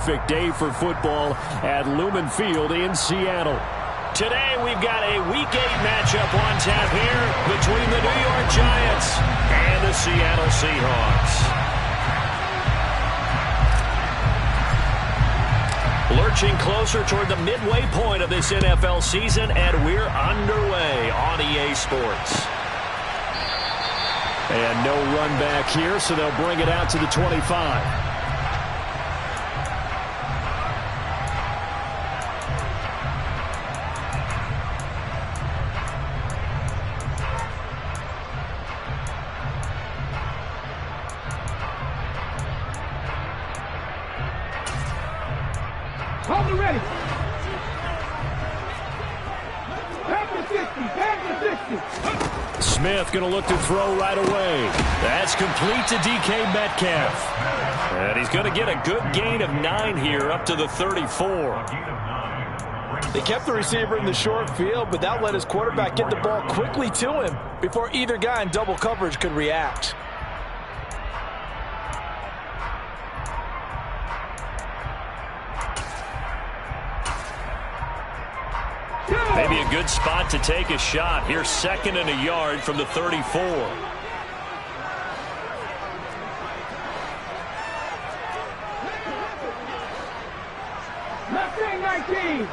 perfect day for football at Lumen Field in Seattle. Today we've got a Week 8 matchup on tap here between the New York Giants and the Seattle Seahawks. Lurching closer toward the midway point of this NFL season, and we're underway on EA Sports. And no run back here, so they'll bring it out to the 25. Ready. Smith going to look to throw right away. That's complete to DK Metcalf. And he's going to get a good gain of 9 here up to the 34. They kept the receiver in the short field, but that let his quarterback get the ball quickly to him before either guy in double coverage could react. Maybe a good spot to take a shot. Here's 2nd and a yard from the 34. Left wing 19.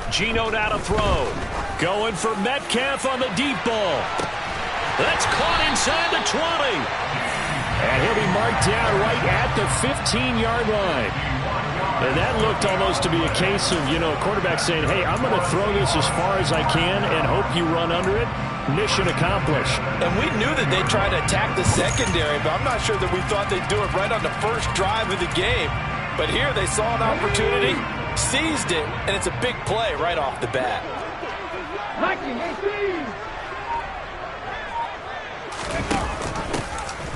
Geno now to throw. Going for Metcalf on the deep ball. That's caught inside the 20. And he'll be marked down right at the 15-yard line. And that looked almost to be a case of, a quarterback saying, hey, I'm going to throw this as far as I can and hope you run under it. Mission accomplished. And we knew that they'd try to attack the secondary, but I'm not sure that we thought they'd do it right on the first drive of the game. But here they saw an opportunity, seized it, and it's a big play right off the bat.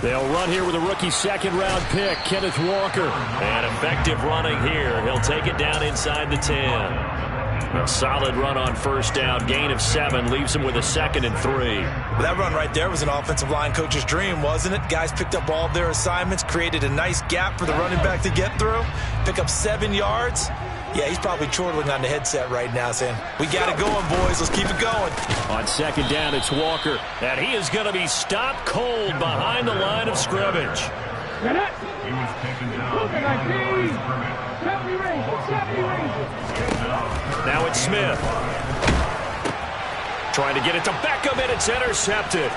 They'll run here with a rookie second-round pick, Kenneth Walker. And effective running here. He'll take it down inside the 10. A solid run on first down. Gain of 7 leaves him with a 2nd and 3. Well, that run right there was an offensive line coach's dream, wasn't it? Guys picked up all their assignments, created a nice gap for the running back to get through, pick up 7 yards. Yeah, he's probably chortling on the headset right now saying, we got it going, boys. Let's keep it going. On 2nd down, it's Walker. And he is going to be stopped cold behind the line of scrimmage. Now it's Smith. Trying to get it to Beckham, and it's intercepted.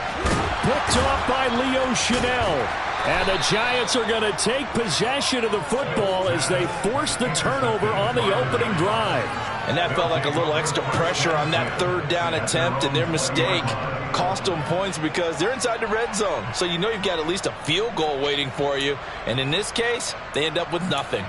Picked off by Leo Chanel. And the Giants are going to take possession of the football as they force the turnover on the opening drive. And that felt like a little extra pressure on that 3rd down attempt, and their mistake cost them points because they're inside the red zone. So you know you've got at least a field goal waiting for you. And in this case, they end up with nothing.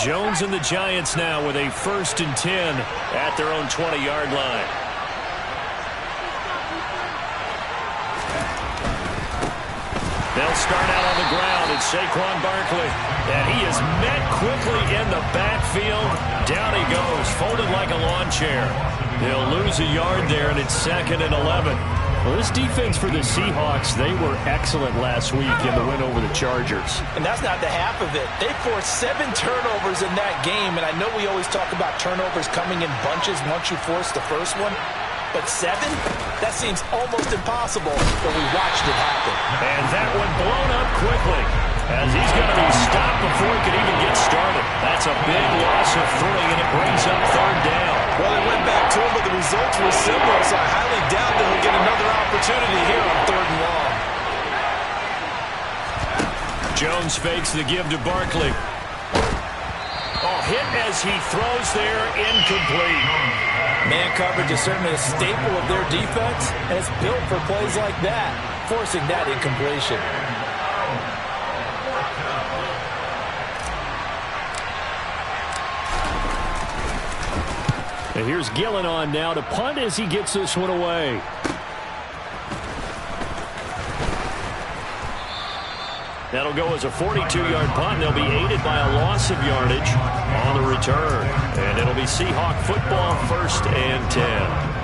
Jones and the Giants now with a 1st and 10 at their own 20-yard line. They'll start out on the ground. It's Saquon Barkley. And he is met quickly in the backfield. Down he goes, folded like a lawn chair. They'll lose a yard there, and it's 2nd and 11. Well, this defense for the Seahawks, they were excellent last week in the win over the Chargers. And that's not the half of it. They forced 7 turnovers in that game, and I know we always talk about turnovers coming in bunches once you force the first one. But 7? That seems almost impossible, but we watched it happen. And that one blown up quickly as he's going to be stopped before he can even get started. That's a big loss of 3, and it brings up 3rd down. Well, they went back to him, but the results were similar, so I highly doubt that he'll get another opportunity here on 3rd and long. Jones fakes the give to Barkley. Oh, hit as he throws there, incomplete. Man coverage is certainly a staple of their defense, and it's built for plays like that, forcing that incompletion. And here's Gillen on now to punt as he gets this one away. That'll go as a 42-yard punt, and they'll be aided by a loss of yardage on the return. And it'll be Seahawk football, 1st and 10.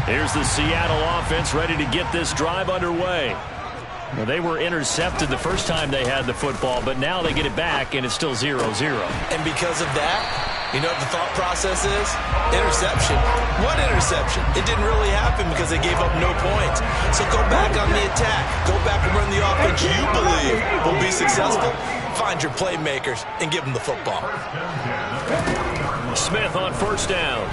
Here's the Seattle offense ready to get this drive underway. Well, they were intercepted the first time they had the football, but now they get it back, and it's still 0-0. And because of that, you know what the thought process is? Interception. What interception? It didn't really happen because they gave up no points. So go back on the attack. Go back and run the offense you believe will be successful. Find your playmakers and give them the football. Smith on 1st down.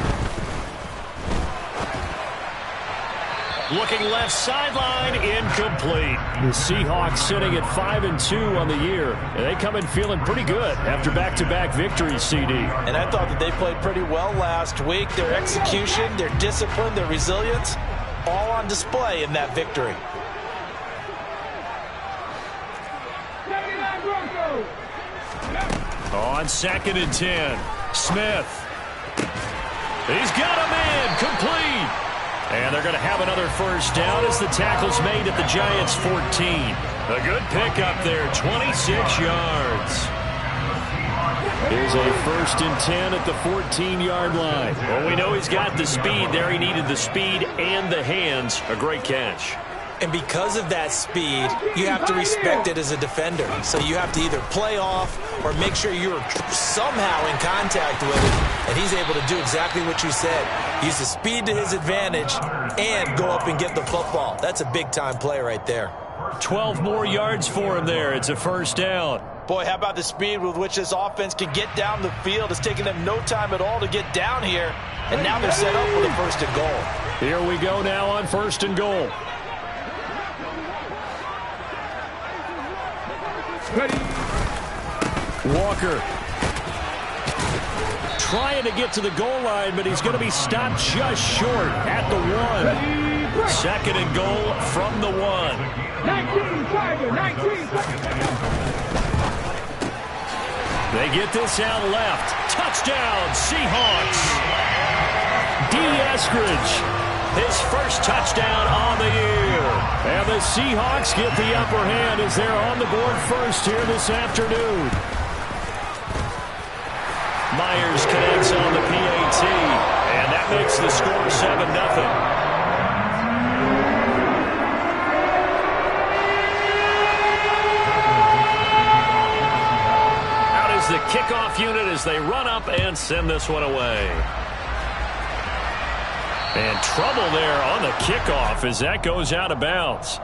Looking left sideline, incomplete. The Seahawks sitting at 5-2 on the year. And they come in feeling pretty good after back-to-back victories, CD. And I thought that they played pretty well last week. Their execution, their discipline, their resilience, all on display in that victory. On 2nd and 10, Smith. He's got a man, complete. And they're going to have another 1st down as the tackle's made at the Giants' 14. A good pickup there, 26 yards. Here's a 1st and 10 at the 14-yard line. Well, we know he's got the speed there. He needed the speed and the hands. A great catch. And because of that speed, you have to respect it as a defender. So you have to either play off or make sure you're somehow in contact with it. And he's able to do exactly what you said. Use the speed to his advantage and go up and get the football. That's a big-time play right there. 12 more yards for him there. It's a 1st down. Boy, how about the speed with which this offense can get down the field? It's taking them no time at all to get down here. And now they're set up for the 1st and goal. Here we go now on 1st and goal. Ready. Walker trying to get to the goal line, but he's going to be stopped just short at the 1. 2nd and goal from the 1. 19, Tiger, 19. They get this out left. Touchdown, Seahawks. D. Eskridge. His 1st touchdown on the year. And the Seahawks get the upper hand as they're on the board 1st here this afternoon. Myers connects on the PAT. And that makes the score 7-0. Out is the kickoff unit as they run up and send this one away. And trouble there on the kickoff as that goes out of bounds.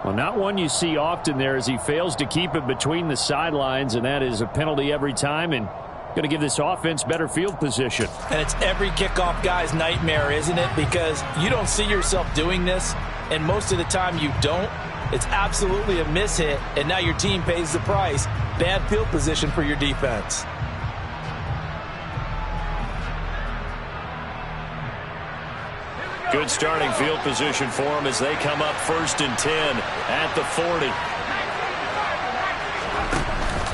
Well, not one you see often there as he fails to keep it between the sidelines, and that is a penalty every time and going to give this offense better field position. And it's every kickoff guy's nightmare, isn't it? Because you don't see yourself doing this, and most of the time you don't. It's absolutely a mishit, and now your team pays the price. Bad field position for your defense. Good starting field position for them as they come up 1st and 10 at the 40.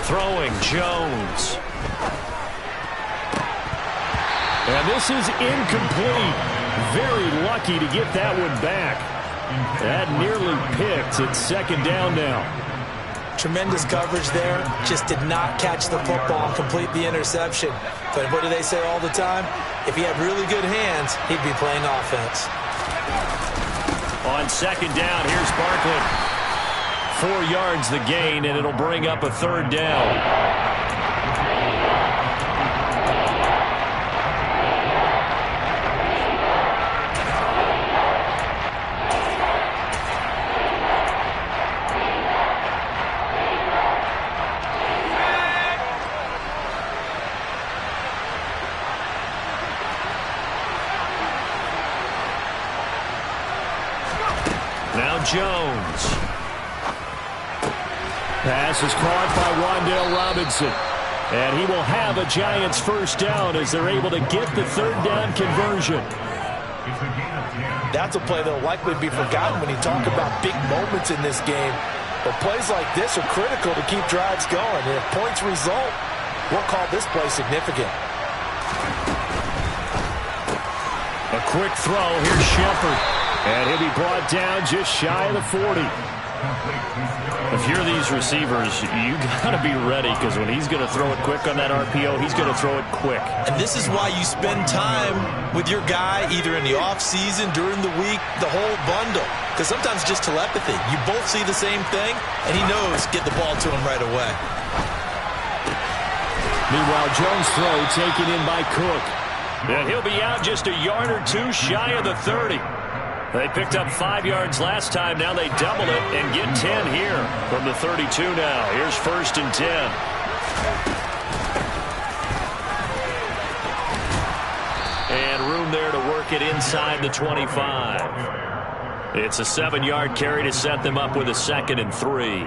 Throwing Jones. And this is incomplete. Very lucky to get that one back. That nearly picked. It's 2nd down now. Tremendous coverage there. Just did not catch the football and complete the interception. But what do they say all the time? If he had really good hands, he'd be playing offense. On 2nd down, here's Barkley. 4 yards the gain, and it'll bring up a 3rd down. Now Jones. Pass is caught by Wan'Dale Robinson. And he will have a Giants 1st down as they're able to get the 3rd down conversion. That's a play that will likely be forgotten when you talk about big moments in this game. But plays like this are critical to keep drives going. And if points result, We'll call this play significant. A quick throw. Here's Shepard. And he'll be brought down just shy of the 40. If you're these receivers, you got to be ready, because when he's going to throw it quick on that RPO, he's going to throw it quick. And this is why you spend time with your guy, either in the offseason, during the week, the whole bundle. Because sometimes just telepathy. You both see the same thing, and he knows get the ball to him right away. Meanwhile, Jones' throw taken in by Cook. And he'll be out just a yard or two shy of the 30. They picked up 5 yards last time. Now they double it and get 10 here from the 32 now. Here's 1st and 10. And room there to work it inside the 25. It's a 7-yard carry to set them up with a 2nd and 3.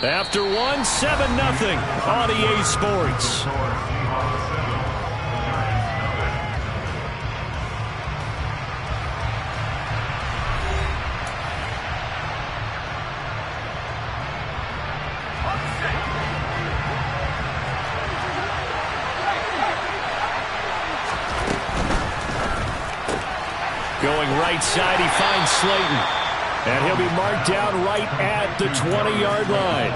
After 1, 7-0 on EA Sports. Going right side, he finds Slayton. And he'll be marked down right at the 20-yard line.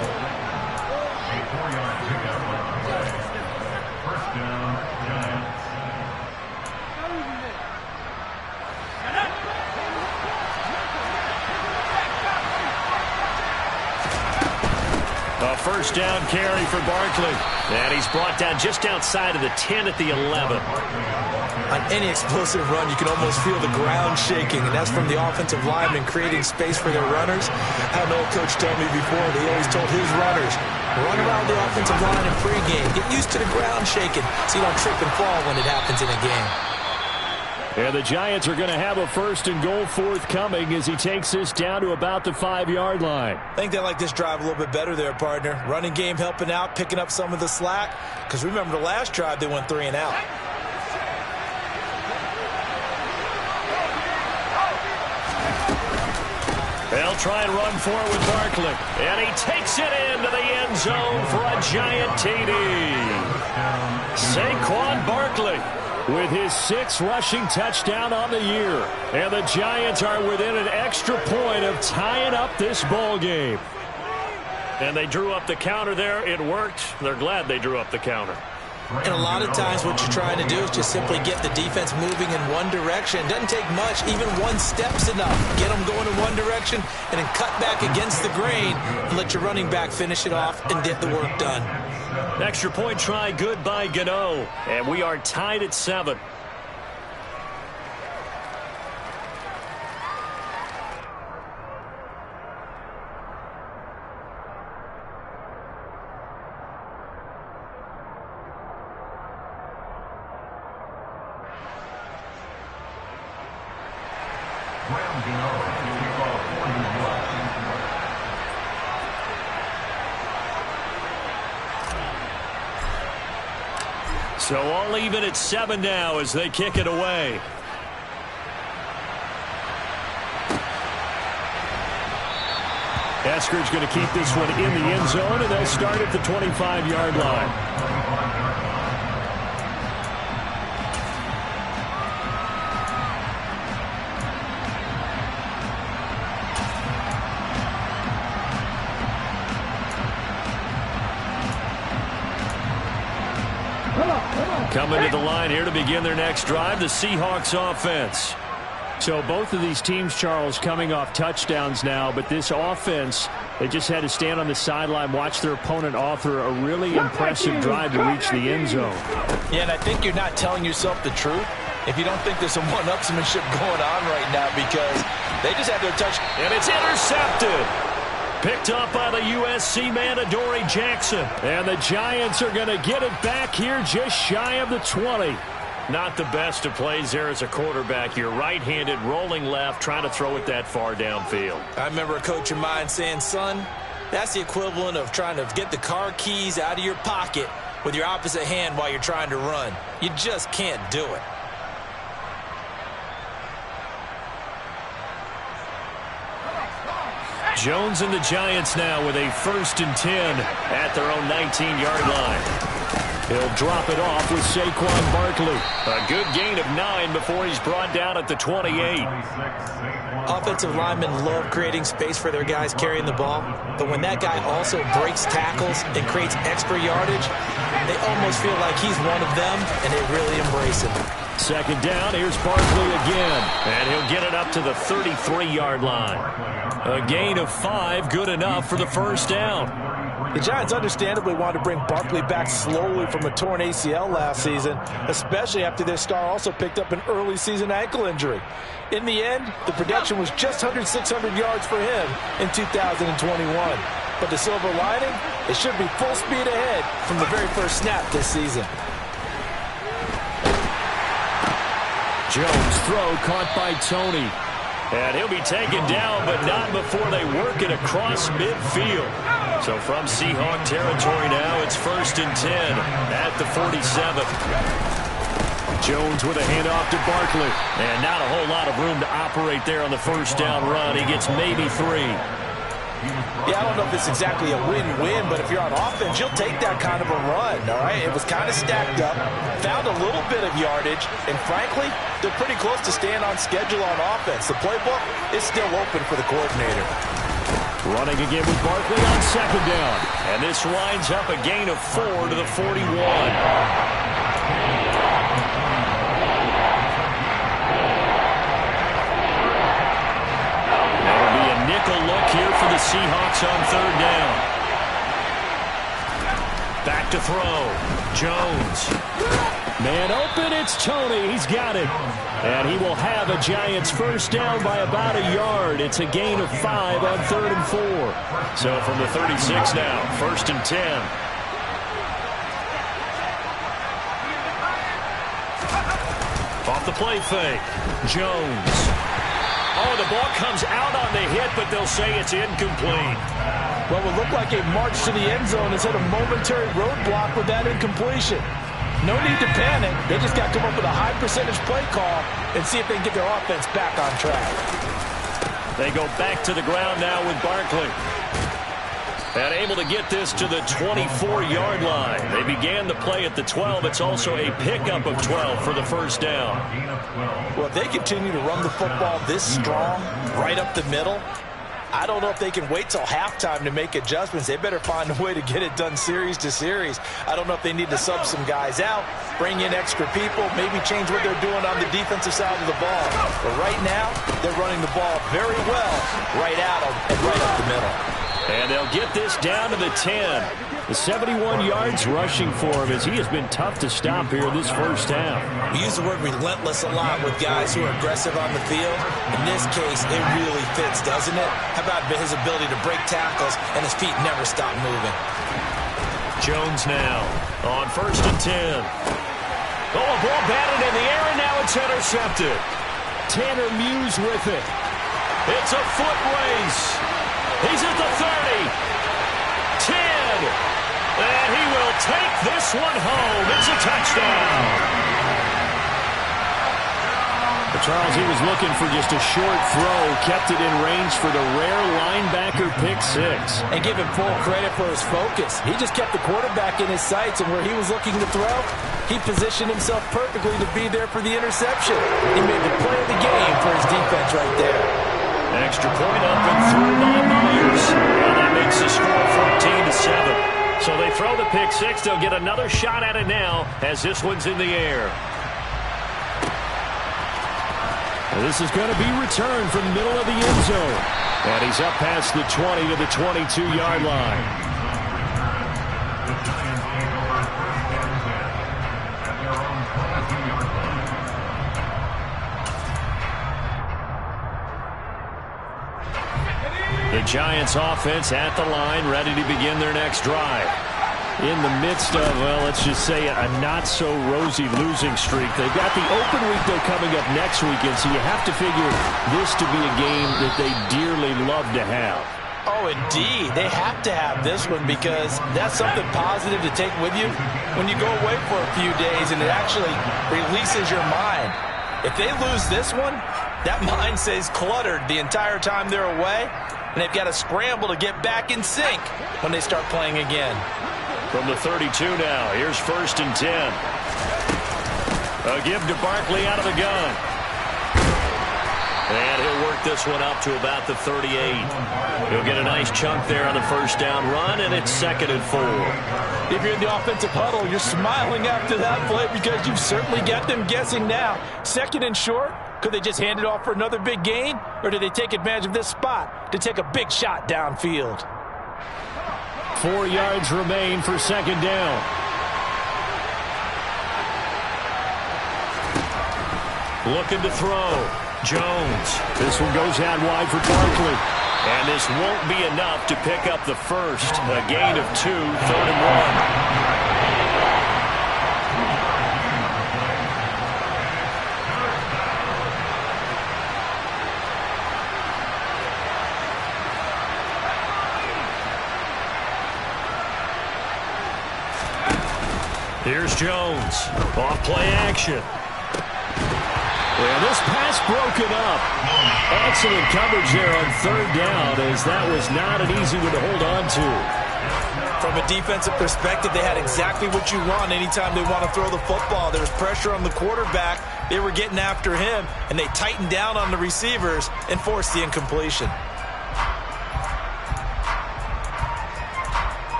A first down carry for Barkley. And he's brought down just outside of the 10 at the 11. On any explosive run, you can almost feel the ground shaking, and that's from the offensive linemen creating space for their runners. I had an old coach tell me before, they always told his runners, run around the offensive line in pregame. Get used to the ground shaking so you don't trip and fall when it happens in a game. And the Giants are going to have a 1st and goal forthcoming as he takes this down to about the 5-yard line. I think they like this drive a little bit better there, partner. Running game helping out, picking up some of the slack. Because remember the last drive, they went 3 and out. They'll try and run for it with Barkley. And he takes it into the end zone for a Giant TD. Saquon Barkley with his 6th rushing touchdown on the year. And the Giants are within an extra point of tying up this ball game. And they drew up the counter there. It worked. They're glad they drew up the counter. And a lot of times what you're trying to do is just simply get the defense moving in one direction. It doesn't take much. Even 1 step's enough. Get them going in one direction and then cut back against the grain and let your running back finish it off and get the work done. Extra point try good by Gano. And we are tied at 7. So all even at 7 now as they kick it away. Eskridge going to keep this one in the end zone, and they'll start at the 25-yard line. Coming to the line here to begin their next drive, the Seahawks offense. So both of these teams, Charles, coming off touchdowns now, but this offense, they just had to stand on the sideline, watch their opponent author a really impressive drive to reach the end zone. Yeah, and I think you're not telling yourself the truth if you don't think there's some one-upsmanship going on right now, because they just had their touch. And it's intercepted. Picked up by the USC man, Adoree Jackson. And the Giants are going to get it back here just shy of the 20. Not the best of plays there as a quarterback. You're right-handed, rolling left, trying to throw it that far downfield. I remember a coach of mine saying, son, that's the equivalent of trying to get the car keys out of your pocket with your opposite hand while you're trying to run. You just can't do it. Jones and the Giants now with a 1st and 10 at their own 19-yard line. He'll drop it off with Saquon Barkley. A good gain of 9 before he's brought down at the 28. Offensive linemen love creating space for their guys carrying the ball, but when that guy also breaks tackles and creates extra yardage, they almost feel like he's one of them, and they really embrace him. 2nd down, here's Barkley again, and he'll get it up to the 33-yard line. A gain of 5, good enough for the 1st down. The Giants understandably wanted to bring Barkley back slowly from a torn ACL last season, especially after their star also picked up an early season ankle injury. In the end, the production was just under 600 yards for him in 2021. But the silver lining, it should be full speed ahead from the very first snap this season. Jones throw caught by Tony. And he'll be taken down, but not before they work it across midfield. So from Seahawk territory now, it's 1st and 10 at the 47. Jones with a handoff to Barkley. And not a whole lot of room to operate there on the 1st down run. He gets maybe 3. Yeah, I don't know if it's exactly a win-win, but if you're on offense, you'll take that kind of a run, all right? It was kind of stacked up, found a little bit of yardage, and frankly, they're pretty close to staying on schedule on offense. The playbook is still open for the coordinator. Running again with Barkley on 2nd down, and this winds up a gain of 4 to the 41. Nickel look here for the Seahawks on 3rd down. Back to throw. Jones. Man open, it's Tony. He's got it. And he will have a Giants 1st down by about a yard. It's a gain of 5 on 3rd and 4. So from the 36 now, 1st and 10. Off the play fake. Jones. Oh, the ball comes out on the hit, but they'll say it's incomplete. What would look like a march to the end zone has hit a momentary roadblock with that incompletion. No need to panic. They just got to come up with a high percentage play call and see if they can get their offense back on track. They go back to the ground now with Barkley. And able to get this to the 24-yard line. They began the play at the 12. It's also a pickup of 12 for the 1st down. Well, if they continue to run the football this strong, right up the middle, I don't know if they can wait till halftime to make adjustments. They better find a way to get it done series to series. I don't know if they need to sub some guys out, bring in extra people, maybe change what they're doing on the defensive side of the ball. But right now, they're running the ball very well right at them and right up the middle. And they'll get this down to the 10. The 71 yards rushing for him as he has been tough to stop here this 1st half. We use the word relentless a lot with guys who are aggressive on the field. In this case, it really fits, doesn't it? How about his ability to break tackles and his feet never stop moving? Jones now on 1st and 10. Oh, a ball batted in the air, and now it's intercepted. Tanner Muse with it. It's a foot race. He's at the 30, 10, and he will take this one home. It's a touchdown. Charles, he was looking for just a short throw, kept it in range for the rare linebacker pick 6. And give him full credit for his focus. He just kept the quarterback in his sights, and where he was looking to throw, he positioned himself perfectly to be there for the interception. He made the play of the game for his defense right there. Extra point up and through by Myers. And that makes the score 14-7. So they throw the pick 6. They'll get another shot at it now as this one's in the air. And this is going to be returned from the middle of the end zone. And he's up past the 20 to the 22-yard line. The Giants offense at the line, ready to begin their next drive. In the midst of, well, let's just say a not-so-rosy losing streak. They've got the open week, though, coming up next weekend, so you have to figure this to be a game that they dearly love to have. Oh, indeed. They have to have this one because that's something positive to take with you when you go away for a few days, and it actually releases your mind. If they lose this one, that mind stays cluttered the entire time they're away. and they've got to scramble to get back in sync when they start playing again. From the 32 now, here's 1st and 10. A give to Barkley out of the gun. And he'll work this one up to about the 38. He'll get a nice chunk there on the 1st down run, and it's 2nd and 4. If you're in the offensive huddle, you're smiling after that play because you've certainly got them guessing now. 2nd and short, could they just hand it off for another big gain? Or did they take advantage of this spot to take a big shot downfield? 4 yards remain for 2nd down. Looking to throw. Jones. This one goes out wide for Barkley. And this won't be enough to pick up the first. A gain of 2, 3rd and 1. Here's Jones. Off play action. Well, this pass broken up. Excellent coverage there on 3rd down, as that was not an easy one to hold on to. From a defensive perspective, they had exactly what you want anytime they want to throw the football. There was pressure on the quarterback. They were getting after him, and they tightened down on the receivers and forced the incompletion.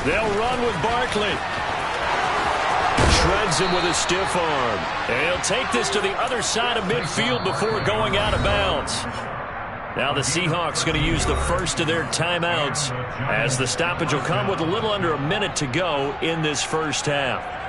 They'll run with Barkley. Shreds him with a stiff arm. And he'll take this to the other side of midfield before going out of bounds. Now the Seahawks going to use the first of their timeouts, as the stoppage will come with a little under a minute to go in this first half.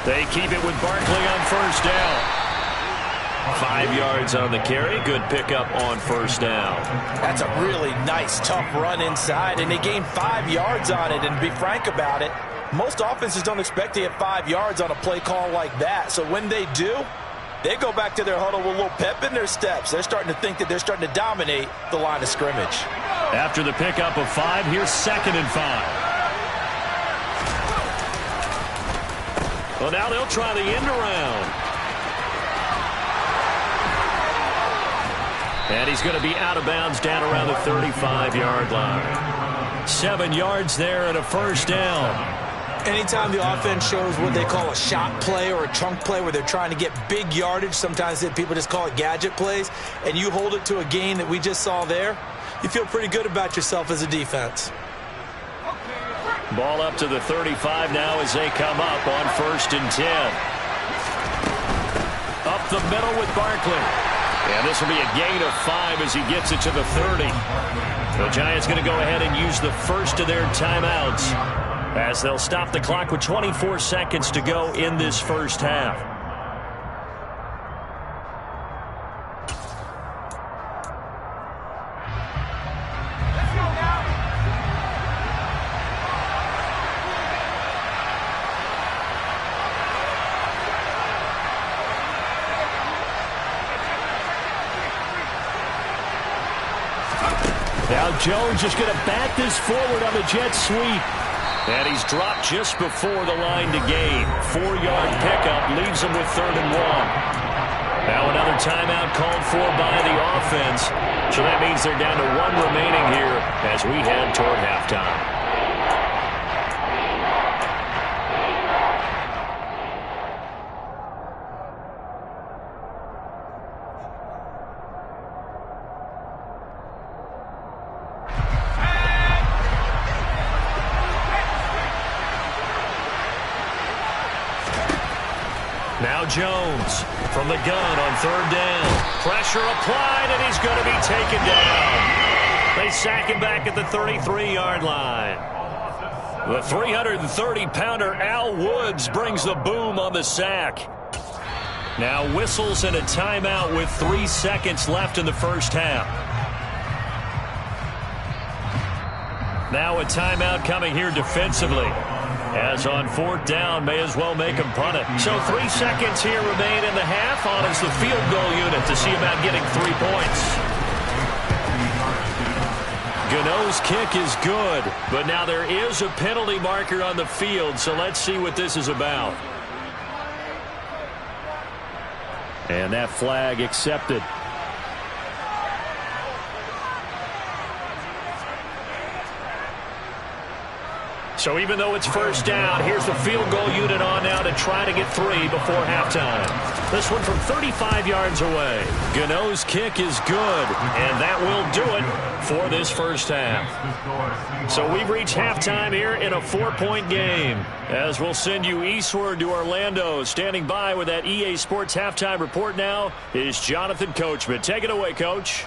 They keep it with Barkley on 1st down. 5 yards on the carry. Good pickup on 1st down. That's a really nice, tough run inside, and they gained 5 yards on it. And to be frank about it, most offenses don't expect to get 5 yards on a play call like that. So when they do, they go back to their huddle with a little pep in their steps. They're starting to think that they're starting to dominate the line of scrimmage. After the pickup of 5, here's 2nd and 5. Well, now they'll try the end around. And he's going to be out of bounds down around the 35-yard line. 7 yards there and a 1st down. Anytime the offense shows what they call a shot play or a chunk play where they're trying to get big yardage, sometimes people just call it gadget plays, and you hold it to a gain that we just saw there, you feel pretty good about yourself as a defense. Ball up to the 35 now as they come up on 1st and 10. Up the middle with Barkley. And this will be a gain of 5 as he gets it to the 30. The Giants going to go ahead and use the first of their timeouts, as they'll stop the clock with 24 seconds to go in this first half. Now Jones is going to bat this forward on the jet sweep. And he's dropped just before the line to gain. 4-yard pickup leaves him with 3rd and 1. Now another timeout called for by the offense. So that means they're down to 1 remaining here as we head toward halftime. Now Jones from the gun on 3rd down. Pressure applied, and he's going to be taken down. They sack him back at the 33-yard line. The 330-pounder Al Woods brings the boom on the sack. Now whistles and a timeout with 3 seconds left in the first half. Now a timeout coming here defensively. As on 4th down, may as well make him punt it. So 3 seconds here remain in the half. On is the field goal unit to see about getting 3 points. Gano's kick is good, but now there is a penalty marker on the field, so let's see what this is about. And that flag accepted. So even though it's 1st down, here's the field goal unit on now to try to get 3 before halftime. This one from 35 yards away. Gano's kick is good, and that will do it for this 1st half. So we've reached halftime here in a 4-point game. As we'll send you eastward to Orlando. Standing by with that EA Sports halftime report now is Jonathan Coachman. Take it away, Coach.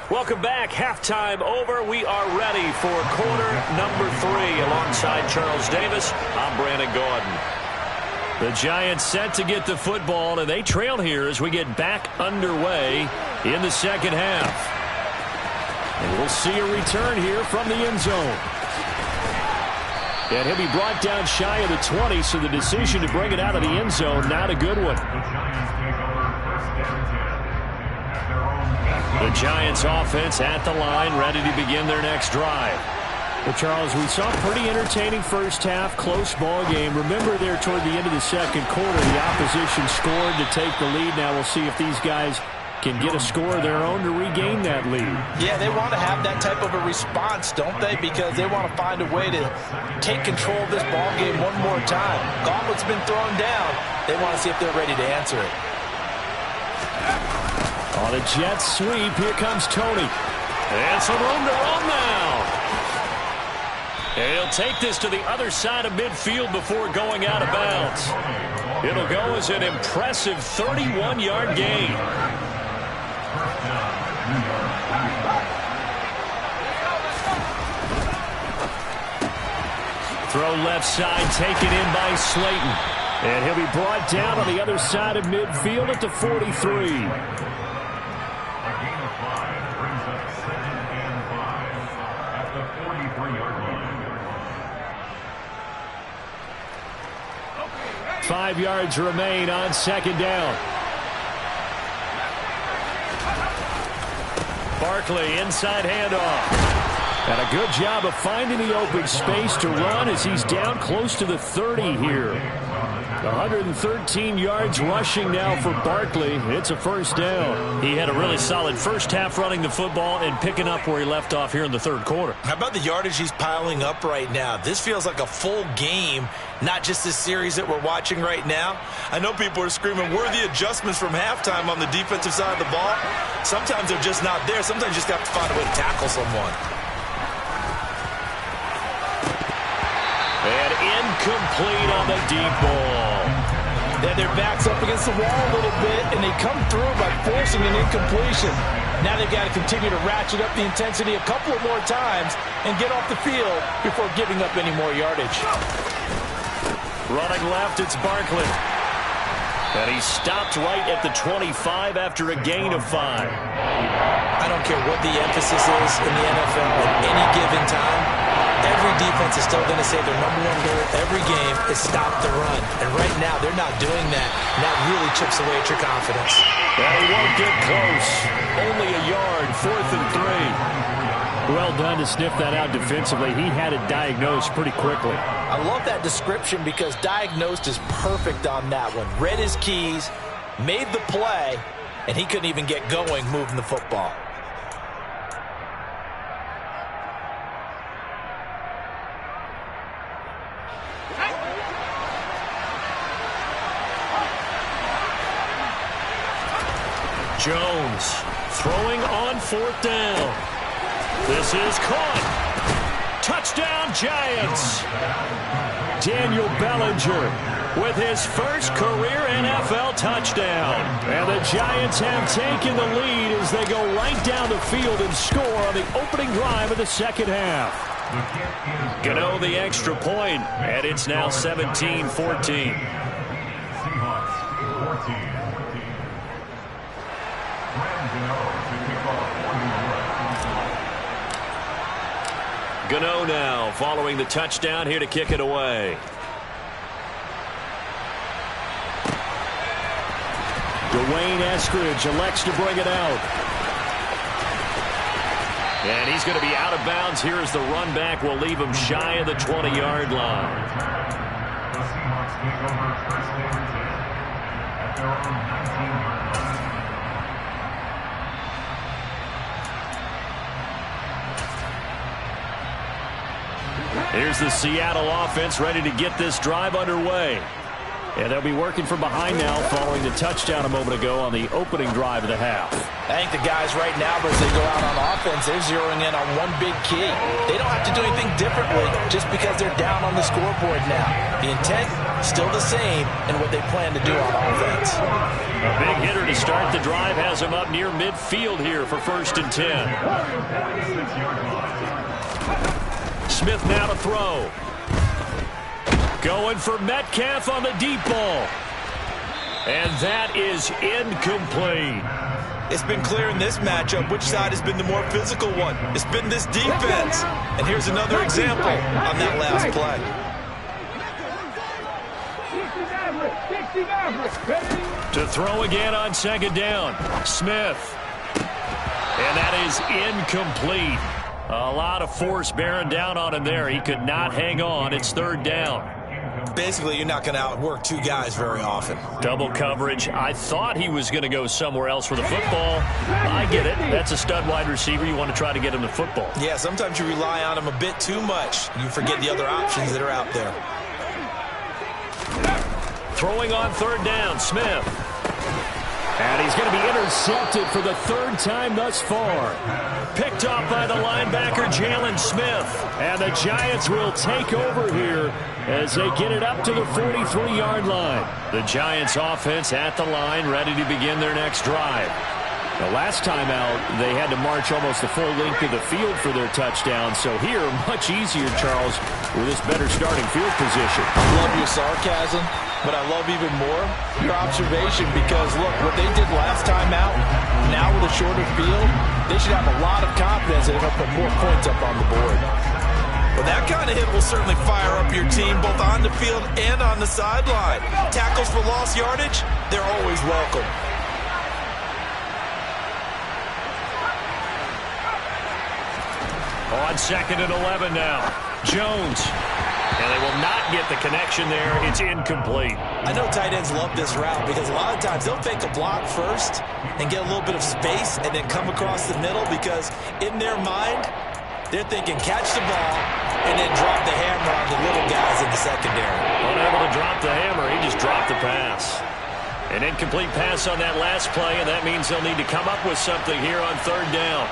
Welcome back. Halftime over. We are ready for quarter number 3. Alongside Charles Davis, I'm Brandon Gordon. The Giants set to get the football, and they trail here as we get back underway in the 2nd half. And we'll see a return here from the end zone. And he'll be brought down shy of the 20, so the decision to bring it out of the end zone, not a good one. The Giants offense at the line, ready to begin their next drive. Well, Charles, we saw a pretty entertaining 1st half, close ball game. Remember there toward the end of the 2nd quarter, the opposition scored to take the lead. Now we'll see if these guys can get a score of their own to regain that lead. Yeah, they want to have that type of a response, don't they? Because they want to find a way to take control of this ball game one more time. Gauntlet's been thrown down. They want to see if they're ready to answer it. On a jet sweep, here comes Tony. And some room to run now. And he'll take this to the other side of midfield before going out of bounds. It'll go as an impressive 31-yard gain. Throw left side, taken in by Slayton. And he'll be brought down on the other side of midfield at the 43. 5 yards remain on 2nd down. Barkley, inside handoff. And a good job of finding the open space to run as he's down close to the 30 here. 113 yards rushing now for Barkley. It's a 1st down. He had a really solid 1st half running the football and picking up where he left off here in the 3rd quarter. How about the yardage he's piling up right now? This feels like a full game, not just this series that we're watching right now. I know people are screaming, where are the adjustments from halftime on the defensive side of the ball? Sometimes they're just not there. Sometimes you just have to find a way to tackle someone. And incomplete on the deep ball. Yeah, their back's up against the wall a little bit, and they come through by forcing an incompletion. Now they've got to continue to ratchet up the intensity a couple of more times and get off the field before giving up any more yardage. Running left, it's Barkley. And he stopped right at the 25 after a gain of 5. I don't care what the emphasis is in the NFL at any given time. Every defense is still going to say their #1 goal every game is stop the run. And right now, they're not doing that. And that really chips away at your confidence. Well, he won't get close. Only a yard, 4th and 3. Well done to sniff that out defensively. He had it diagnosed pretty quickly. I love that description because diagnosed is perfect on that one. Read his keys, made the play, and he couldn't even get going moving the football. Jones throwing on 4th down. This is caught. Touchdown, Giants. Daniel Bellinger with his first career NFL touchdown. And the Giants have taken the lead as they go right down the field and score on the opening drive of the second half. Gano the extra point, and it's now 17-14. Gano now following the touchdown here to kick it away. Dwayne Eskridge elects to bring it out. And he's going to be out of bounds here as the run back will leave him shy of the 20-yard line. The Seahawks take over first and 10 at their own 19-yard line. Here's the Seattle offense ready to get this drive underway. And they'll be working from behind now following the touchdown a moment ago on the opening drive of the half. I think the guys right now, as they go out on offense, they're zeroing in on one big key. They don't have to do anything differently just because they're down on the scoreboard now. The intent, still the same, and what they plan to do on offense. A big hitter to start the drive has him up near midfield here for 1st and 10. Smith now to throw. Going for Metcalf on the deep ball. And that is incomplete. It's been clear in this matchup which side has been the more physical one. It's been this defense. And here's another example on that last play. To throw again on 2nd down. Smith. And that is incomplete. A lot of force bearing down on him there. He could not hang on. It's 3rd down. Basically, you're not going to outwork two guys very often. Double coverage. I thought he was going to go somewhere else for the football. I get it. That's a stud wide receiver. You want to try to get him the football. Yeah, sometimes you rely on him a bit too much. You forget the other options that are out there. Throwing on 3rd down, Smith. And he's going to be intercepted for the 3rd time thus far. Picked off by the linebacker, Jalen Smith. And the Giants will take over here as they get it up to the 43-yard line. The Giants offense at the line, ready to begin their next drive. The last time out, they had to march almost the full length of the field for their touchdown. So here, much easier, Charles, with this better starting field position. I love your sarcasm, but I love even more your observation because, look, what they did last time out, now with a shorter field, they should have a lot of confidence that they're going to put more points up on the board. Well, that kind of hit will certainly fire up your team both on the field and on the sideline. Tackles for lost yardage, they're always welcome. On 2nd and 11 now. Jones. And they will not get the connection there. It's incomplete. I know tight ends love this route because a lot of times they'll fake a block first and get a little bit of space and then come across the middle because in their mind, they're thinking catch the ball and then drop the hammer on the little guys in the secondary. Unable to drop the hammer, he just dropped the pass. An incomplete pass on that last play, and that means they'll need to come up with something here on 3rd down.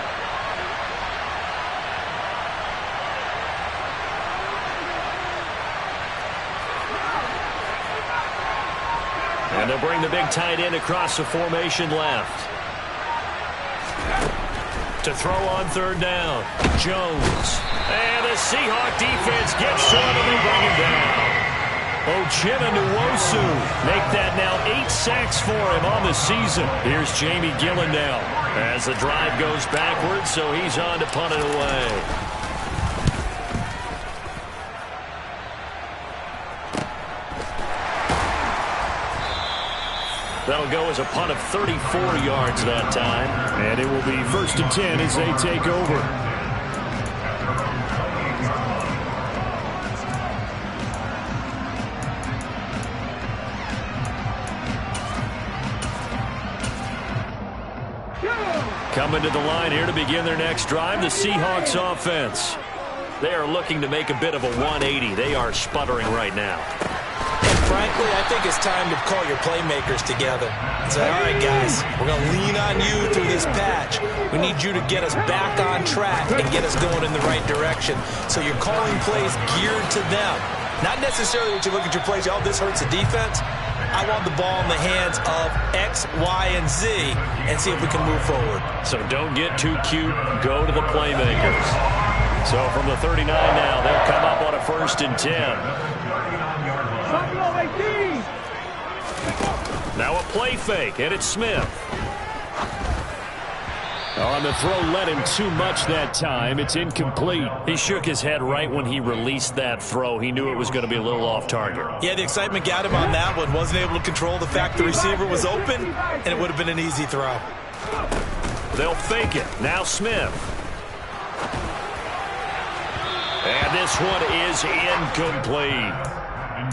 And they'll bring the big tight end across the formation left. To throw on 3rd down. Jones. And the Seahawk defense gets to him and they bring him down. Uchenna Nwosu make that now 8 sacks for him on the season. Here's Jamie Gillen now as the drive goes backwards, so he's on to punt it away. That'll go as a punt of 34 yards that time. And it will be 1st and 10 as they take over. Coming to the line here to begin their next drive, the Seahawks offense. They are looking to make a bit of a 180. They are sputtering right now. And frankly, I think it's time to call your playmakers together and say, all right, guys, we're going to lean on you through this patch. We need you to get us back on track and get us going in the right direction. So you're calling plays geared to them. Not necessarily that you look at your plays, oh, this hurts the defense. I want the ball in the hands of X, Y, and Z and see if we can move forward. So don't get too cute. Go to the playmakers. So from the 39 now, they'll come up on a 1st and 10. Now a play fake, and it's Smith. On the throw, led him too much that time. It's incomplete. He shook his head right when he released that throw. He knew it was going to be a little off target. Yeah, the excitement got him on that one. Wasn't able to control the fact the receiver was open, and it would have been an easy throw. They'll fake it. Now Smith. And this one is incomplete.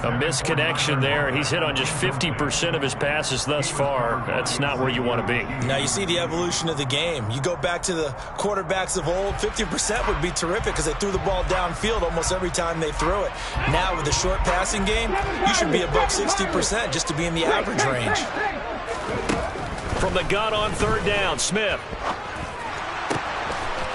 A misconnection there. He's hit on just 50% of his passes thus far. That's not where you want to be. Now you see the evolution of the game. You go back to the quarterbacks of old, 50% would be terrific because they threw the ball downfield almost every time they threw it. Now with the short passing game, you should be above 60% just to be in the average range. From the gun on 3rd down, Smith.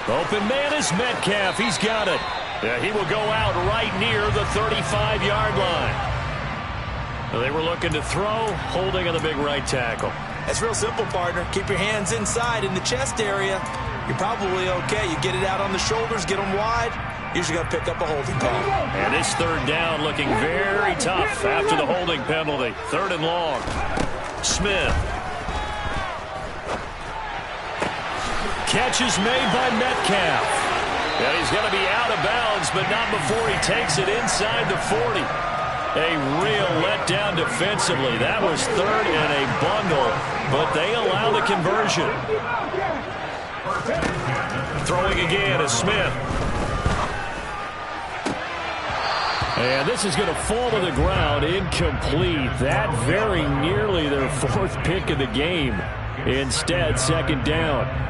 Open man is Metcalf. He's got it. Yeah, he will go out right near the 35-yard line. They were looking to throw, holding on the big right tackle. That's real simple, partner. Keep your hands inside in the chest area. You're probably okay. You get it out on the shoulders, get them wide. Usually going to pick up a holding call. And this 3rd down looking very tough after the holding penalty. 3rd and long. Smith. Catch is made by Metcalf. And he's going to be out of bounds, but not before he takes it inside the 40. A real letdown defensively. That was 3rd and a bundle, but they allow the conversion. Throwing again is Smith. And this is going to fall to the ground, incomplete. That very nearly their 4th pick of the game. Instead, 2nd down.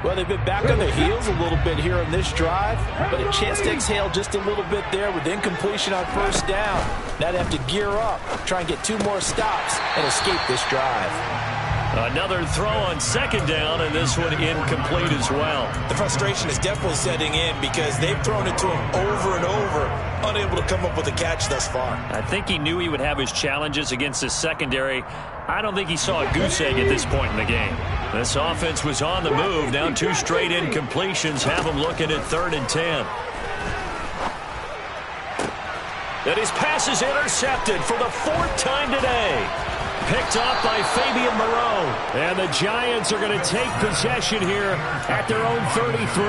Well, they've been back on their heels a little bit here on this drive, but a chance to exhale just a little bit there with incompletion on 1st down. Now they have to gear up, try and get 2 more stops, and escape this drive. Another throw on 2nd down, and this one incomplete as well. The frustration is definitely setting in because they've thrown it to him over and over, unable to come up with a catch thus far. I think he knew he would have his challenges against his secondary. I don't think he saw a goose egg at this point in the game. This offense was on the move. Now 2 straight incompletions have him looking at 3rd and 10. And his pass is intercepted for the 4th time today. Picked off by Fabian Moreau. And the Giants are going to take possession here at their own 33.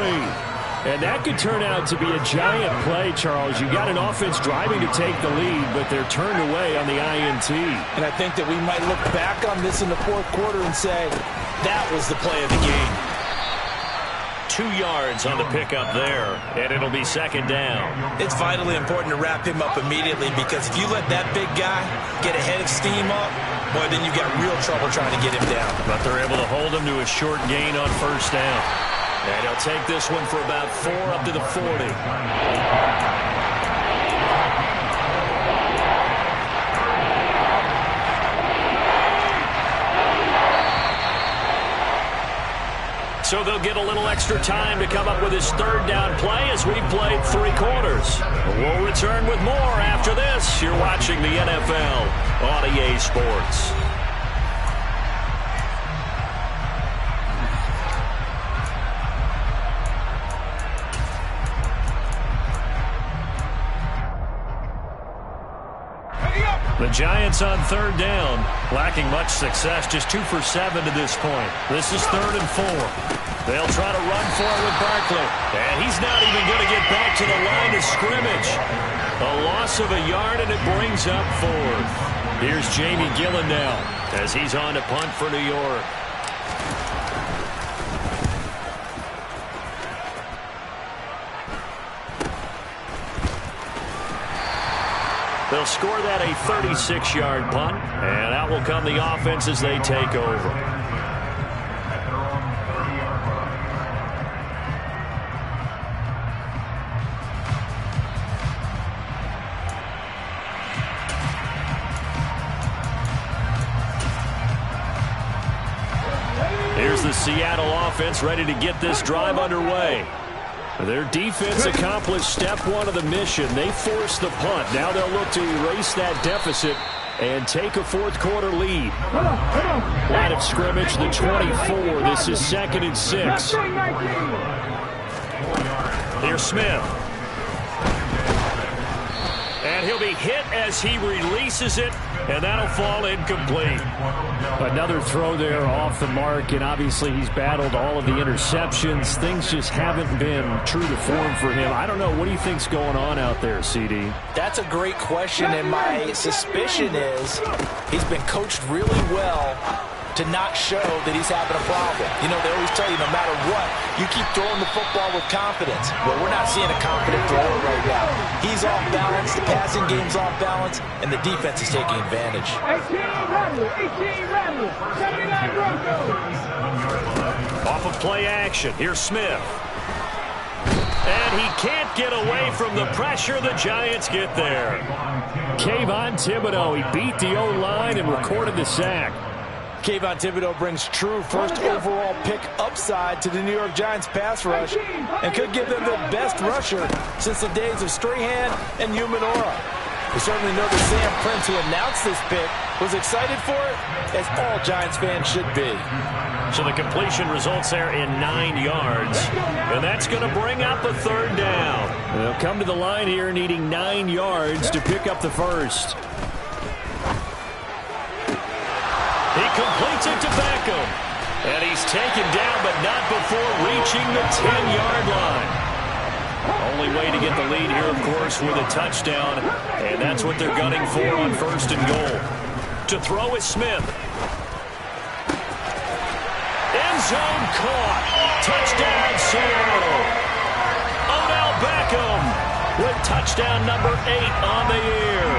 And that could turn out to be a giant play, Charles. You got an offense driving to take the lead, but they're turned away on the INT. And I think that we might look back on this in the 4th quarter and say, that was the play of the game. 2 yards on the pickup there, and it'll be 2nd down. It's vitally important to wrap him up immediately because if you let that big guy get a head of steam up, boy, then you've got real trouble trying to get him down. But they're able to hold him to a short gain on 1st down. And he'll take this one for about 4 up to the 40. So they'll get a little extra time to come up with his 3rd down play as we've played 3 quarters. We'll return with more after this. You're watching the NFL on EA Sports. The Giants on 3rd down, lacking much success, just 2 for 7 to this point. This is 3rd and 4. They'll try to run for it with Barkley. And he's not even going to get back to the line of scrimmage. A loss of a yard, and it brings up 4th. Here's Jamie Gillen now as he's on to punt for New York. They'll score that a 36-yard punt, and out will come the offense as they take over. the Seattle offense ready to get this drive underway. Their defense accomplished step one of the mission. They forced the punt. Now they'll look to erase that deficit and take a fourth-quarter lead. Line of scrimmage, the 24. This is 2nd and 6. Here's Smith. And he'll be hit as he releases it, and that'll fall incomplete. Another throw there off the mark, and obviously he's battled all of the interceptions. Things just haven't been true to form for him. I don't know. What do you think's going on out there, CD? That's a great question, and my suspicion is he's been coached really well to not show that he's having a problem. You know, they always tell you no matter what, you keep throwing the football with confidence. Well, we're not seeing a confident thrower right now. He's off balance, the passing game's off balance, and the defense is taking advantage. 18 Rebels, 79 Broncos. Off of play action, here's Smith. And he can't get away from the pressure. The Giants get there. Kayvon Thibodeau, he beat the O-line and recorded the sack. Kayvon Thibodeau brings true first overall pick upside to the New York Giants pass rush and could give them the best rusher since the days of Strahan and Umanora. We certainly know that Sam Prince, who announced this pick, was excited for it, as all Giants fans should be. So the completion results there in 9 yards, and that's going to bring up a 3rd down. They'll come to the line here needing 9 yards to pick up the first. He completes it to Beckham. And he's taken down, but not before reaching the 10-yard line. Only way to get the lead here, of course, with a touchdown. And that's what they're gunning for on 1st and goal. To throw is Smith. End zone caught. Touchdown, Seattle. Odell Beckham with touchdown number 8 on the year.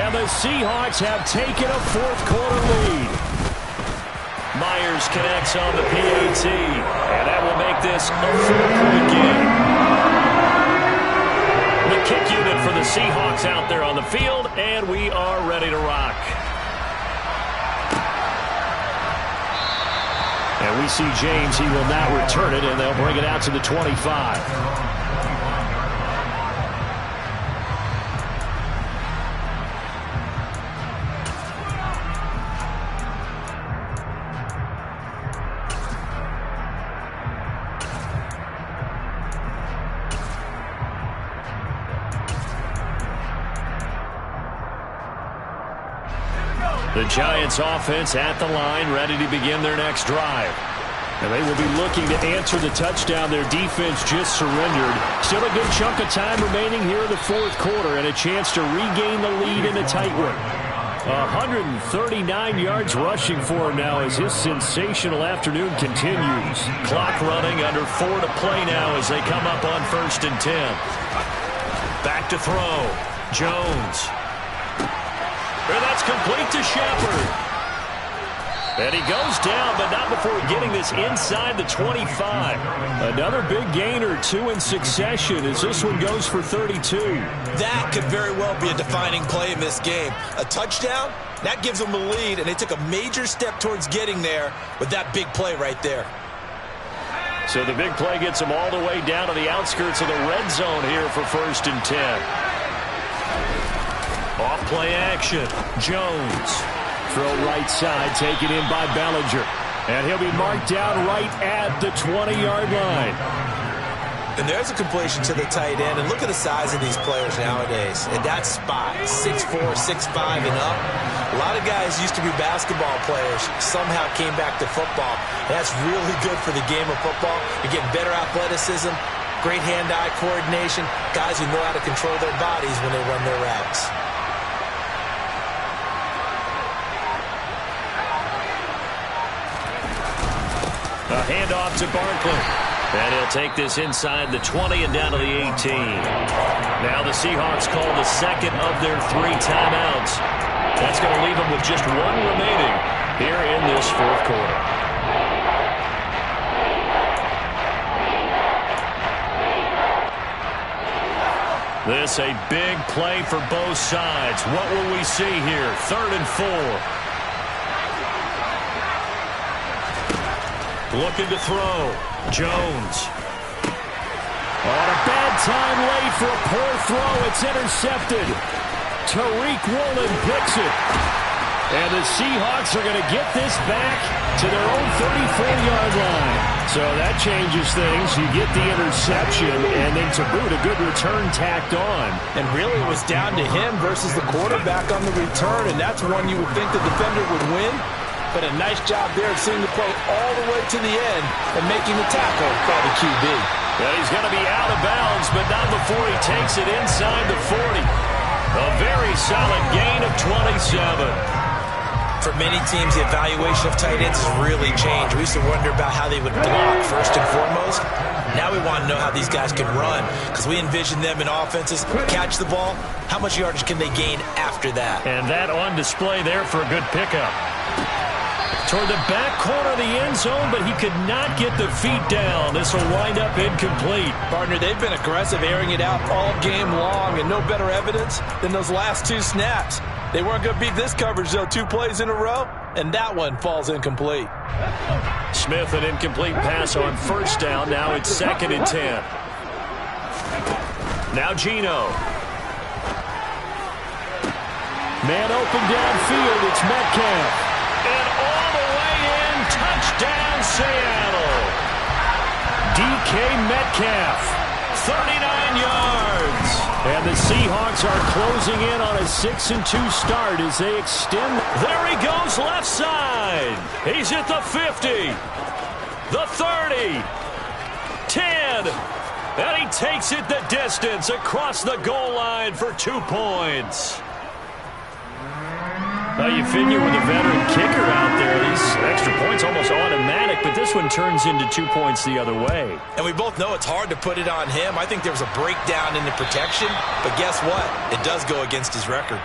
And the Seahawks have taken a fourth-quarter lead. Myers connects on the PAT, and that will make this a 4-point game. The kick unit for the Seahawks out there on the field, and we are ready to rock. And we see James. He will not return it, and they'll bring it out to the 25. The Giants offense at the line, ready to begin their next drive. And they will be looking to answer the touchdown their defense just surrendered. Still a good chunk of time remaining here in the fourth quarter, and a chance to regain the lead in a tight one. 139 yards rushing for him now as his sensational afternoon continues. Clock running, under 4 to play now as they come up on 1st and 10. Back to throw. Jones. And that's complete to Shepard. And he goes down, but not before getting this inside the 25. Another big gain or 2 in succession as this one goes for 32. That could very well be a defining play in this game. A touchdown, that gives them a lead, and they took a major step towards getting there with that big play right there. So the big play gets them all the way down to the outskirts of the red zone here for 1st and 10. Off play action. Jones. Throw right side, taken in by Bellinger. And he'll be marked down right at the 20-yard line. And there's a completion to the tight end. And look at the size of these players nowadays. And that spot, 6'4", 6'5", and up. A lot of guys used to be basketball players, somehow came back to football. And that's really good for the game of football. You're getting better athleticism, great hand-eye coordination, guys who know how to control their bodies when they run their routes. A handoff to Barkley. And he'll take this inside the 20 and down to the 18. Now the Seahawks call the second of their 3 timeouts. That's going to leave them with just 1 remaining here in this fourth quarter. This a big play for both sides. What will we see here? 3rd and 4. Looking to throw. Jones. On a bad time late for a poor throw. It's intercepted. Tariq Woolen picks it. And the Seahawks are going to get this back to their own 34-yard line. So that changes things. You get the interception, and then to boot, a good return tacked on. And really it was down to him versus the quarterback on the return, and that's one you would think the defender would win. But a nice job there of seeing the play all the way to the end and making the tackle by the QB. Yeah, he's going to be out of bounds, but not before he takes it inside the 40. A very solid gain of 27. For many teams, the evaluation of tight ends has really changed. We used to wonder about how they would block first and foremost. Now we want to know how these guys can run, because we envision them in offenses, catch the ball, how much yardage can they gain after that? And that on display there for a good pickup. Toward the back corner of the end zone, but he could not get the feet down. This will wind up incomplete. Partner, they've been aggressive, airing it out all game long, and no better evidence than those last two snaps. They weren't going to beat this coverage, though, 2 plays in a row, and that one falls incomplete. Smith, an incomplete pass on first down. Now it's 2nd and 10. Now Geno. Man open downfield. It's Metcalf. And all the way in, touchdown Seattle. DK Metcalf, 39 yards. And the Seahawks are closing in on a 6-2 start as they extend. There he goes left side. He's at the 50, the 30, 10. And he takes it the distance across the goal line for 2 points. Well, you figure with a veteran kicker out there, these extra points almost automatic, but this one turns into 2 points the other way. And we both know it's hard to put it on him. I think there was a breakdown in the protection, but guess what? It does go against his record.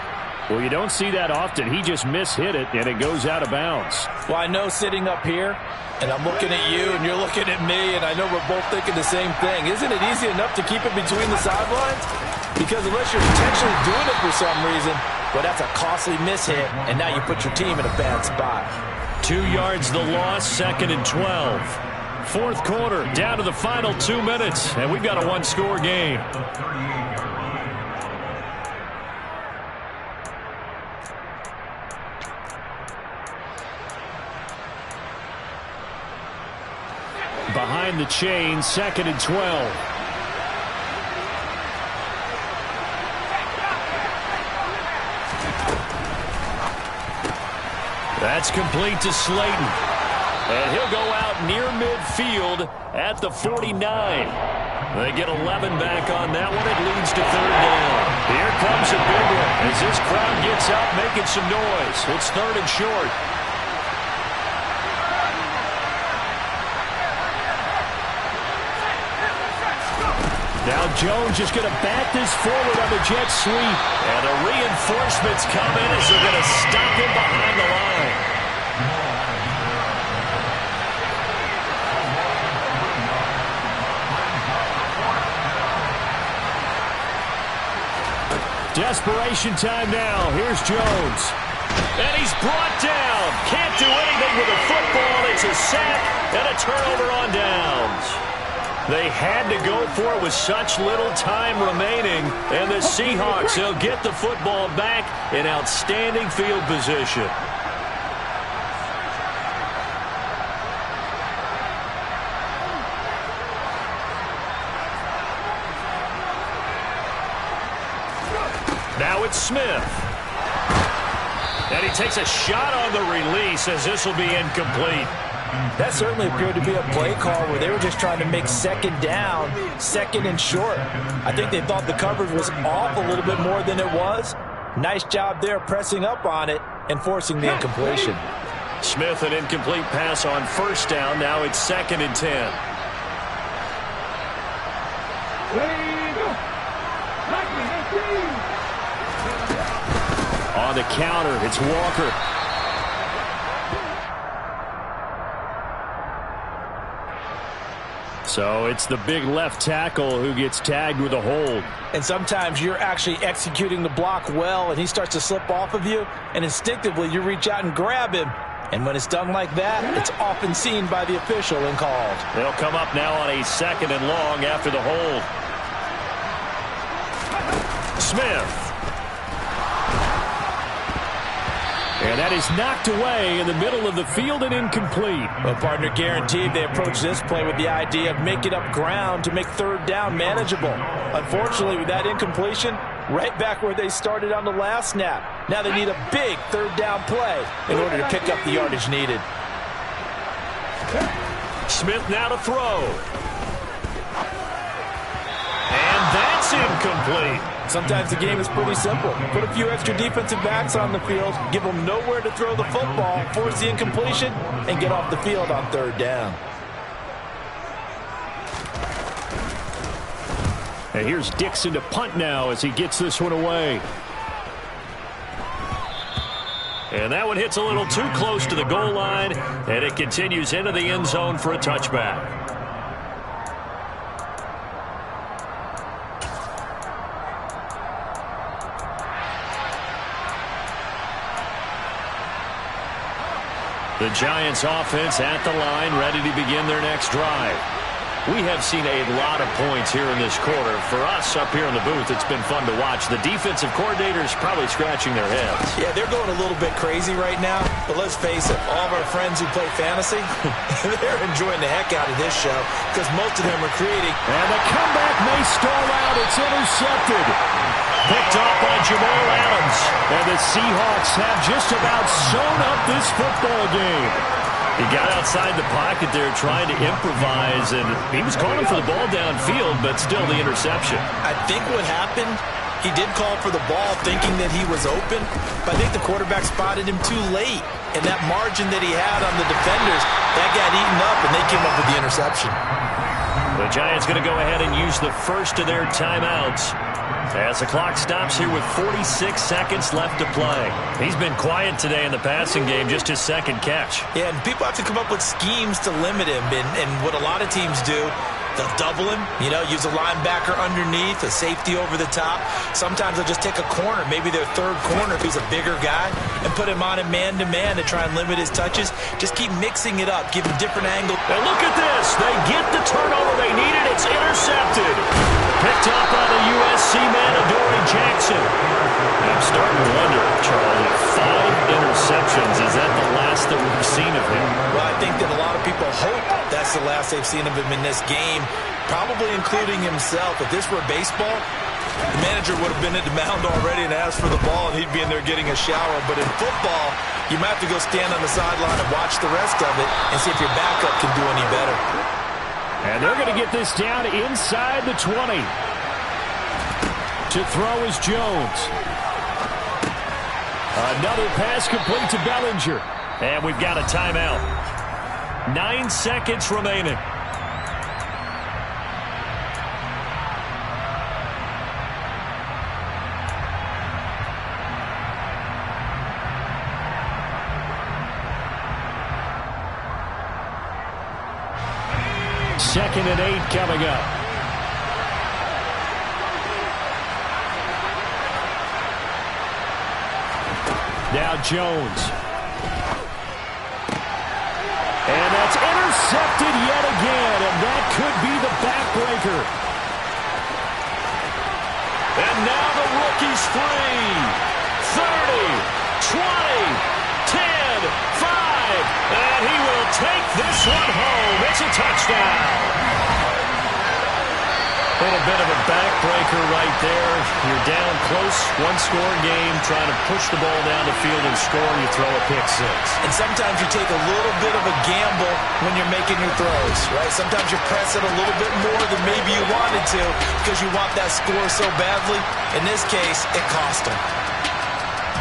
Well, you don't see that often. He just mishit it, and it goes out of bounds. Well, I know sitting up here, and I'm looking at you, and you're looking at me, and I know we're both thinking the same thing. Isn't it easy enough to keep it between the sidelines? Because unless you're intentionally doing it for some reason, well, that's a costly mishit, and now you put your team in a bad spot. 2 yards the loss, 2nd and 12. 4th quarter, down to the final 2 minutes, and we've got a 1-score game. Behind the chains, 2nd and 12. That's complete to Slayton. And he'll go out near midfield at the 49. They get 11 back on that one. It leads to 3rd down. Here comes a big one as this crowd gets out making some noise. It's 3rd and short. Now Jones just going to bat this forward on the jet sweep. And the reinforcements come in as they're going to stop him behind the line. Desperation time now. Here's Jones. And he's brought down. Can't do anything with the football. It's a sack and a turnover on downs. They had to go for it with such little time remaining. And the Seahawks, they'll get the football back in outstanding field position. Now it's Smith. And he takes a shot on the release as this will be incomplete. That certainly appeared to be a play call where they were just trying to make 2nd down, 2nd and short. I think they thought the coverage was off a little bit more than it was. Nice job there pressing up on it and forcing the incompletion. Smith, an incomplete pass on 1st down. Now it's 2nd and 10. On the counter, it's Walker. So it's the big left tackle who gets tagged with a hold. And sometimes you're actually executing the block well, and he starts to slip off of you, and instinctively you reach out and grab him, And when it's done like that, it's often seen by the official and called. They'll come up now on a 2nd and long after the hold. Smith. And that is knocked away in the middle of the field and incomplete. Well, partner, guaranteed they approach this play with the idea of making up ground to make 3rd down manageable. Unfortunately, with that incompletion, right back where they started on the last snap. Now they need a big 3rd down play in order to pick up the yardage needed. Smith now to throw. And that's incomplete. Sometimes the game is pretty simple. Put a few extra defensive backs on the field, give them nowhere to throw the football, force the incompletion, and get off the field on 3rd down. And here's Dixon to punt now as he gets this one away. And that one hits a little too close to the goal line, and it continues into the end zone for a touchback. The Giants offense at the line, ready to begin their next drive. We have seen a lot of points here in this quarter. For us up here in the booth, it's been fun to watch. The defensive coordinators probably scratching their heads. Yeah, they're going a little bit crazy right now. But let's face it, all of our friends who play fantasy, they're enjoying the heck out of this show because most of them are creating. And the comeback may stall out. It's intercepted. Picked off by Jamal Adams. And the Seahawks have just about sewn up this football game. He got outside the pocket there trying to improvise, and he was calling for the ball downfield, but still the interception. I think what happened, he did call for the ball thinking that he was open, but I think the quarterback spotted him too late. And that margin that he had on the defenders, that got eaten up, and they came up with the interception. The Giants going to go ahead and use the first of their timeouts as the clock stops here with 46 seconds left to play. He's been quiet today in the passing game, just his 2nd catch. Yeah, and people have to come up with schemes to limit him, and what a lot of teams do, they'll double him, use a linebacker underneath, a safety over the top. Sometimes they'll just take a corner, maybe their 3rd corner if he's a bigger guy, and put him on a man-to-man to try and limit his touches. Just keep mixing it up, give him different angles. And look at this. They get the turnover they needed. It's intercepted. Picked up by the USC man, Adoree Jackson. I'm starting to wonder, Charlie, 5 interceptions. Is that the last that we've seen of him? Well, I think that a lot of people hope that's the last they've seen of him in this game, probably including himself. If this were baseball, the manager would have been at the mound already and asked for the ball, and he'd be in there getting a shower. But in football, you might have to go stand on the sideline and watch the rest of it and see if your backup can do any better. And they're going to get this down inside the 20. To throw is Jones. Another pass complete to Bellinger. And we've got a timeout. 9 seconds remaining. Second and 8 coming up. Now Jones. And that's intercepted yet again, and that could be the backbreaker. And now the rookie's free. 30, 20, 10, 5, and he will take this one home. It's a touchdown. A little bit of a backbreaker right there. You're down close, one-score game, trying to push the ball down the field and score, and you throw a pick 6. And sometimes you take a little bit of a gamble when you're making your throws, right? Sometimes you press it a little bit more than maybe you wanted to because you want that score so badly. In this case, it cost them.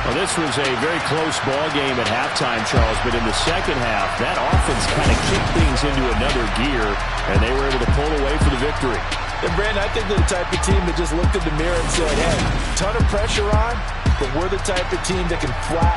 Well, this was a very close ball game at halftime, Charles, but in the second half, that offense kind of kicked things into another gear, and they were able to pull away for the victory. And, Brandon, I think they're the type of team that just looked in the mirror and said, hey, ton of pressure on, but we're the type of team that can flat